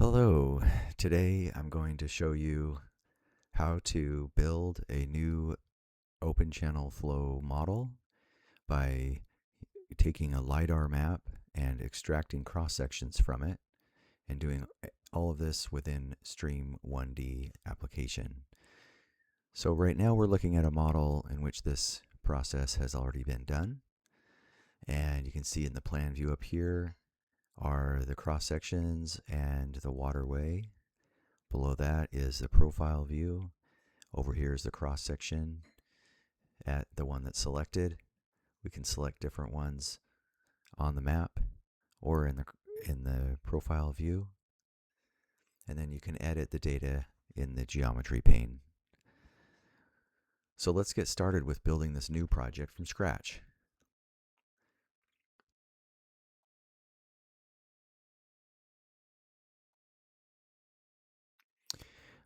Hello, today I'm going to show you how to build a new open channel flow model by taking a LiDAR map and extracting cross sections from it and doing all of this within Stream 1D application. So right now we're looking at a model in which this process has already been done, and you can see in the plan view up here are the cross sections and the waterway. Below that is the profile view. Over here is the cross section at the one that's selected. We can select different ones on the map or in the profile view. And then you can edit the data in the geometry pane. So let's get started with building this new project from scratch.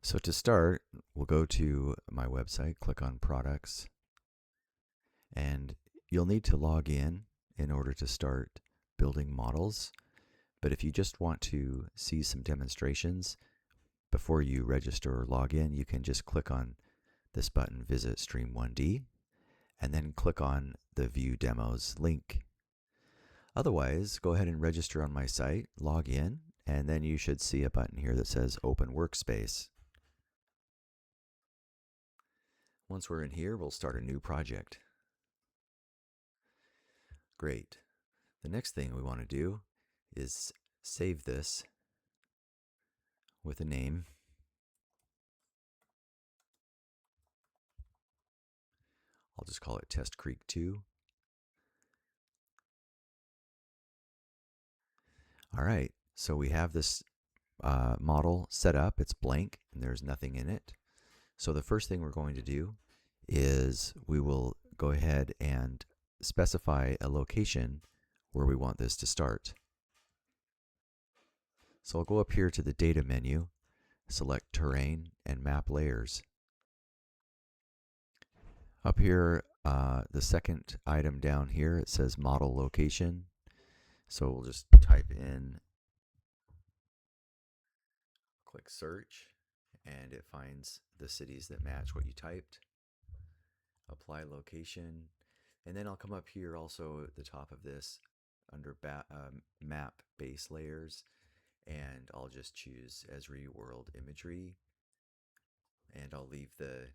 So to start, we'll go to my website, click on products, and you'll need to log in order to start building models. But if you just want to see some demonstrations before you register or log in, you can just click on this button, Visit Stream 1D, and then click on the View Demos link. Otherwise, go ahead and register on my site, log in, and then you should see a button here that says Open Workspace. Once we're in here, we'll start a new project. Great. The next thing we want to do is save this with a name. I'll just call it Test Creek 2. All right, so we have this model set up. It's blank and there's nothing in it. So the first thing we're going to do is we will go ahead and specify a location where we want this to start. So I'll go up here to the data menu, select terrain and map layers. Up here, the second item down here, it says model location. So we'll just type in, click search, and it finds the cities that match what you typed. Apply location, and then I'll come up here also at the top of this under map base layers, and I'll just choose Esri World Imagery, and I'll leave the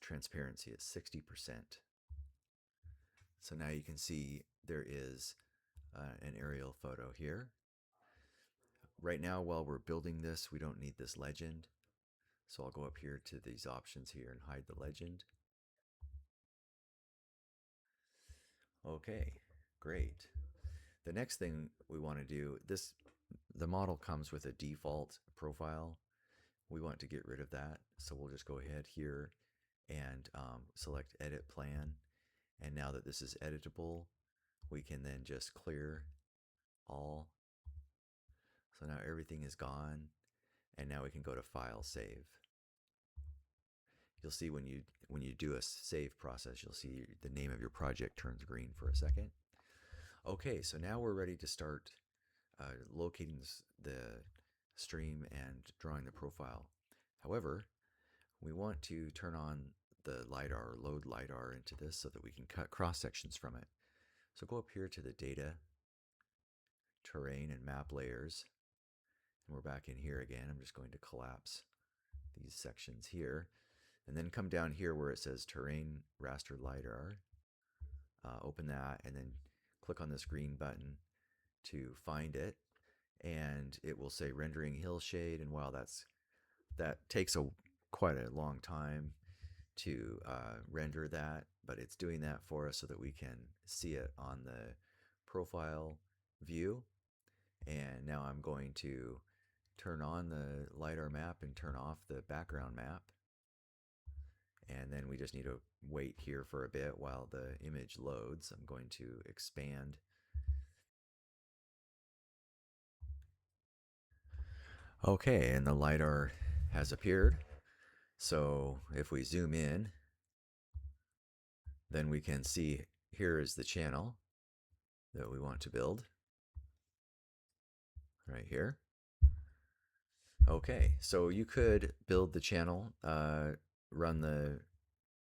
transparency at 60%. So now you can see there is an aerial photo here. Right now, while we're building this, we don't need this legend. So I'll go up here to these options here and hide the legend. Okay, great. The next thing we want to do, the model comes with a default profile. We want to get rid of that. So we'll just go ahead here and select Edit Plan. And now that this is editable, we can then just clear all. So now everything is gone. And now we can go to File, Save. You'll see when you do a save process, you'll see the name of your project turns green for a second. Okay, so now we're ready to start locating the stream and drawing the profile. However, we want to turn on the LiDAR or load LiDAR into this so that we can cut cross sections from it. So go up here to the data, terrain, and map layers. And we're back in here again. I'm just going to collapse these sections here. And then come down here where it says terrain raster LiDAR. Open that and then click on this green button to find it. And it will say rendering hillshade. And while that takes quite a long time to render that, but it's doing that for us so that we can see it on the profile view. And now I'm going to turn on the LiDAR map and turn off the background map. And then we just need to wait here for a bit while the image loads. I'm going to expand. Okay, and the LiDAR has appeared. So if we zoom in, then we can see here is the channel that we want to build. right here. Okay, so you could build the channel, run the,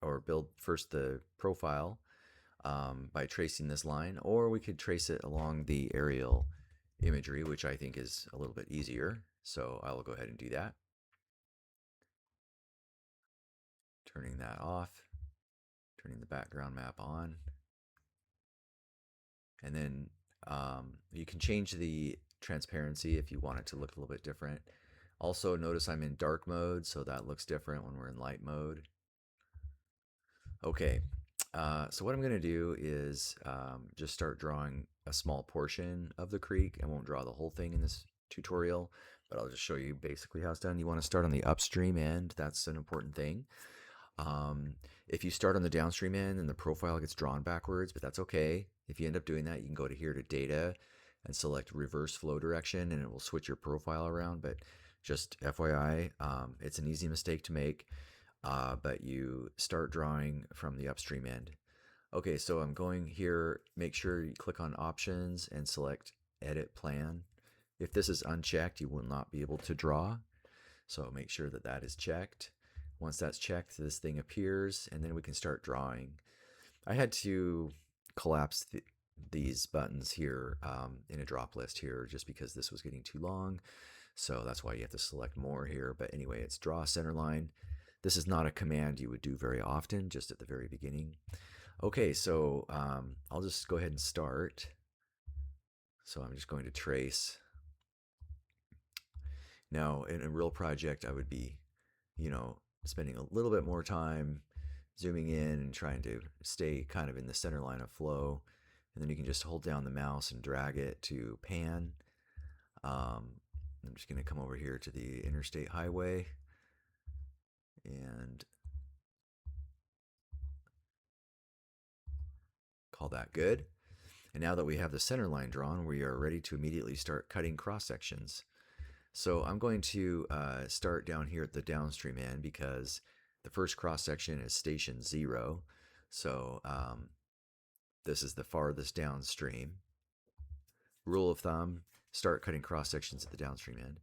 or build first the profile by tracing this line, or we could trace it along the aerial imagery, which I think is a little bit easier. So I will go ahead and do that. Turning that off, turning the background map on. And then you can change the transparency if you want it to look a little bit different. Also, notice I'm in dark mode, so that looks different when we're in light mode. Okay, so what I'm going to do is just start drawing a small portion of the creek. I won't draw the whole thing in this tutorial, but I'll just show you basically how it's done. You want to start on the upstream end. That's an important thing. If you start on the downstream end, then the profile gets drawn backwards, but that's okay. If you end up doing that, you can go to here to data and select reverse flow direction, and it will switch your profile around. But just FYI, it's an easy mistake to make, but you start drawing from the upstream end. Okay, so I'm going here. Make sure you click on options and select edit plan. If this is unchecked, you will not be able to draw. So make sure that that is checked. Once that's checked, this thing appears, and then we can start drawing. I had to collapse these buttons here in a drop list here just because this was getting too long. So that's why you have to select more here. But anyway, it's draw center line. This is not a command you would do very often, just at the very beginning. Okay, so I'll just go ahead and start. So I'm just going to trace. Now, in a real project, I would be, spending a little bit more time zooming in and trying to stay kind of in the center line of flow. And then you can just hold down the mouse and drag it to pan. I'm just going to come over here to the interstate highway and call that good. And now that we have the center line drawn, we are ready to immediately start cutting cross sections. So I'm going to start down here at the downstream end because the first cross section is station 0. So this is the farthest downstream. Rule of thumb, start cutting cross sections at the downstream end.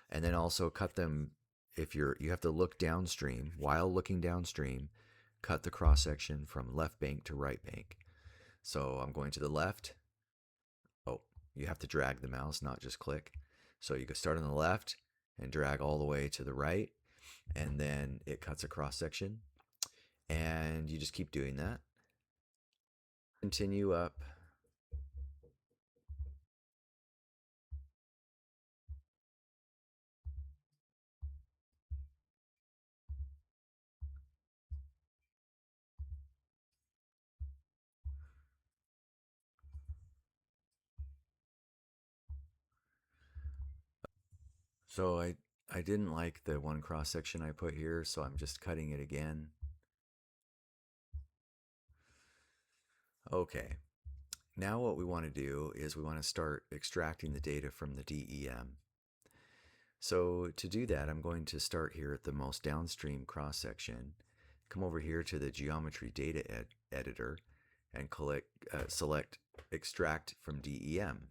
And then also cut them, if you have to look downstream. While looking downstream, cut the cross section from left bank to right bank. So I'm going to the left. Oh, you have to drag the mouse, not just click. So you can start on the left and drag all the way to the right, and then it cuts a cross section. And you just keep doing that. Continue up. So I didn't like the one cross section I put here, so I'm just cutting it again. Okay. Now what we want to do is we want to start extracting the data from the DEM. So to do that, I'm going to start here at the most downstream cross section, come over here to the geometry data editor, and select extract from DEM.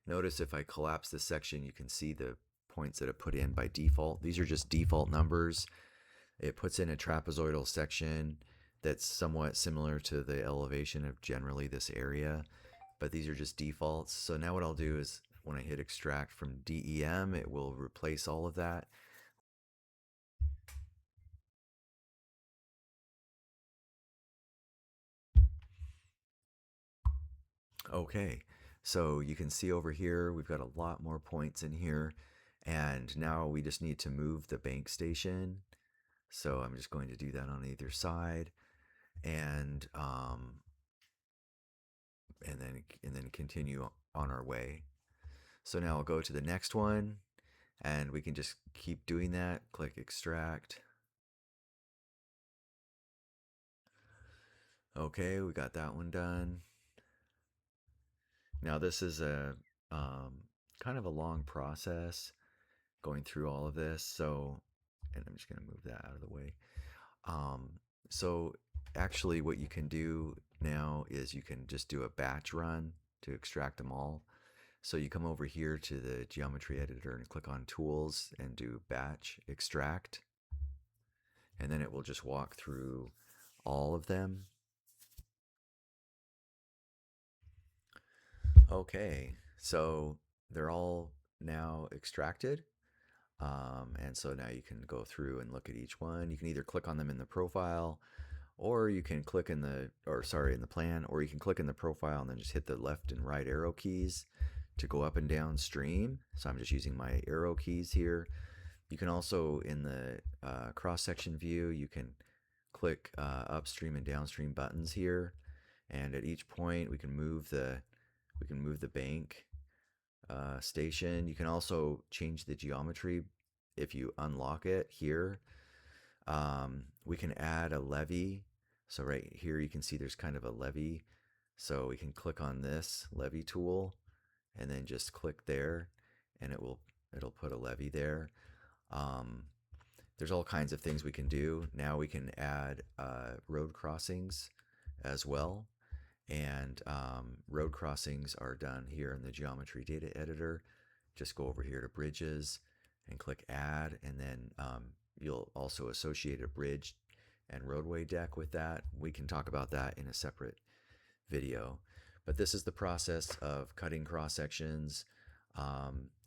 Notice if I collapse this section, you can see the points that it put in by default. These are just default numbers. It puts in a trapezoidal section that's somewhat similar to the elevation of generally this area, but these are just defaults. So now what I'll do is when I hit extract from DEM, it will replace all of that. Okay, so you can see over here, we've got a lot more points in here, and now we just need to move the bank station. So I'm just going to do that on either side, and then continue on our way. So now I'll go to the next one, and we can just keep doing that. Click extract. Okay, we got that one done. Now this is a kind of a long process going through all of this. So, and I'm just going to move that out of the way. So actually what you can do now is you can just do a batch run to extract them all. So you come over here to the geometry editor and click on tools and do batch extract. And then it will just walk through all of them. Okay, so they're all now extracted. And so now you can go through and look at each one. You can either click on them in the profile, or you can click in in the plan, or you can click in the profile and then just hit the left and right arrow keys to go up and down stream. So I'm just using my arrow keys here. You can also, in the cross-section view, you can click upstream and downstream buttons here. And at each point, we can move the bank station. You can also change the geometry if you unlock it here. We can add a levee. So right here you can see there's kind of a levee. So we can click on this levee tool and then just click there, and it'll put a levee there. There's all kinds of things we can do. Now we can add road crossings as well. And road crossings are done here in the geometry data editor. Just go over here to bridges and click add, and then you'll also associate a bridge and roadway deck with that. We can talk about that in a separate video. But this is the process of cutting cross sections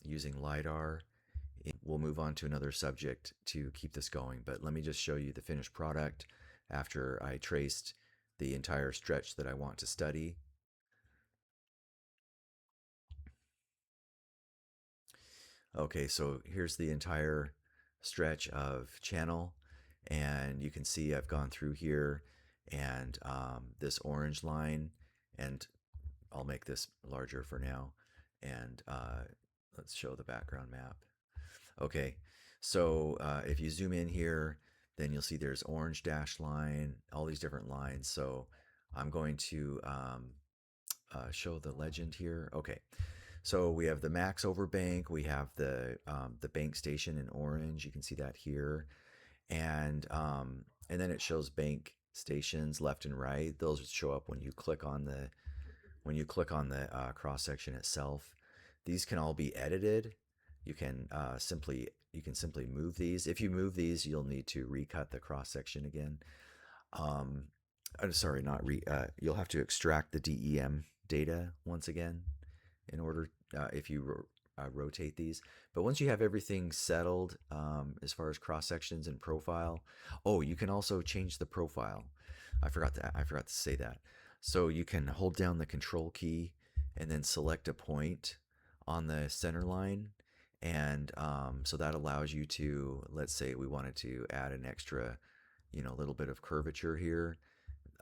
using LiDAR. We'll move on to another subject to keep this going, but let me just show you the finished product after I traced the entire stretch that I want to study. Okay, so here's the entire stretch of channel, and you can see I've gone through here, and this orange line, and I'll make this larger for now, and let's show the background map. Okay, so if you zoom in here, then you'll see there's orange dashed line, all these different lines. So I'm going to show the legend here. Okay, so we have the max overbank, we have the bank station in orange. You can see that here, and then it shows bank stations left and right. Those show up when you click on the cross section itself. These can all be edited. You can simply move these. If you move these, you'll need to recut the cross section again. Sorry, not re. You'll have to extract the DEM data once again in order if you rotate these. But once you have everything settled as far as cross sections and profile, oh, you can also change the profile. I forgot to say that. So you can hold down the control key and then select a point on the center line. And so that allows you to, let's say we wanted to add an extra, little bit of curvature here.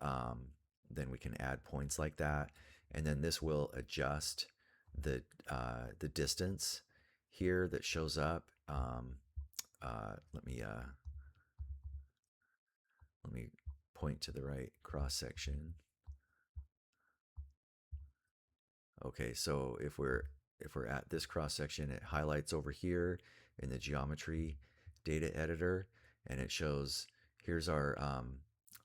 Then we can add points like that. And then this will adjust the distance here that shows up. Let me point to the right cross section. Okay, so if we're at this cross section, it highlights over here in the geometry data editor, and it shows here's our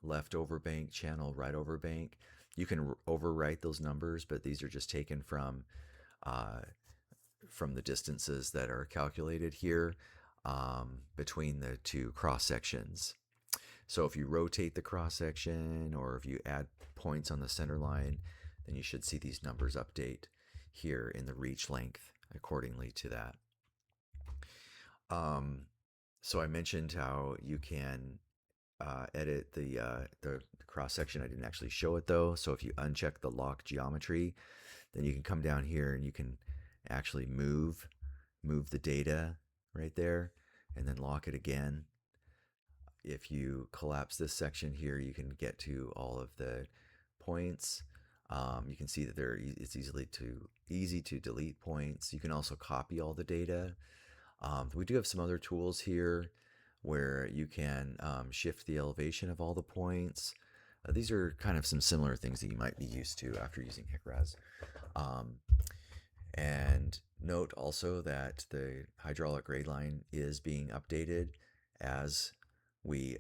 left overbank channel, right overbank. You can overwrite those numbers, but these are just taken from the distances that are calculated here between the two cross sections. So if you rotate the cross section, or if you add points on the center line, then you should see these numbers update here in the reach length accordingly to that. So I mentioned how you can edit the cross section. I didn't actually show it though. So if you uncheck the lock geometry, then you can come down here and you can actually move the data right there and then lock it again. If you collapse this section here, you can get to all of the points. You can see that it's easy to delete points. You can also copy all the data. We do have some other tools here where you can shift the elevation of all the points. These are kind of some similar things that you might be used to after using HICRAS. And note also that the hydraulic grade line is being updated as we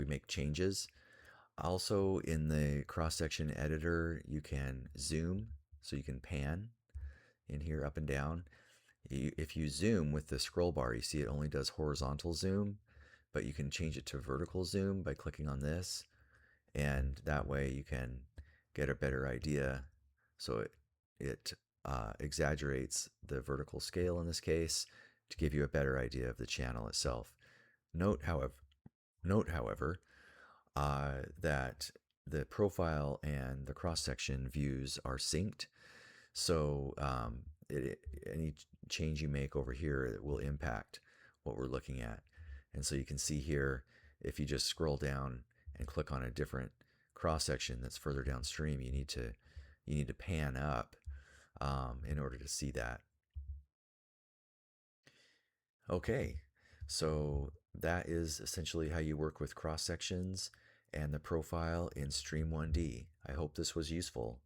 make changes. Also, in the cross-section editor, you can zoom, so you can pan in here up and down. If you zoom with the scroll bar, you see it only does horizontal zoom, but you can change it to vertical zoom by clicking on this, and that way you can get a better idea. So it exaggerates the vertical scale in this case to give you a better idea of the channel itself. Note, however, note, however, that the profile and the cross-section views are synced. So any change you make over here, it will impact what we're looking at. And so you can see here, if you just scroll down and click on a different cross-section that's further downstream, you need to pan up in order to see that. Okay, so that is essentially how you work with cross sections and the profile in Stream 1D. I hope this was useful.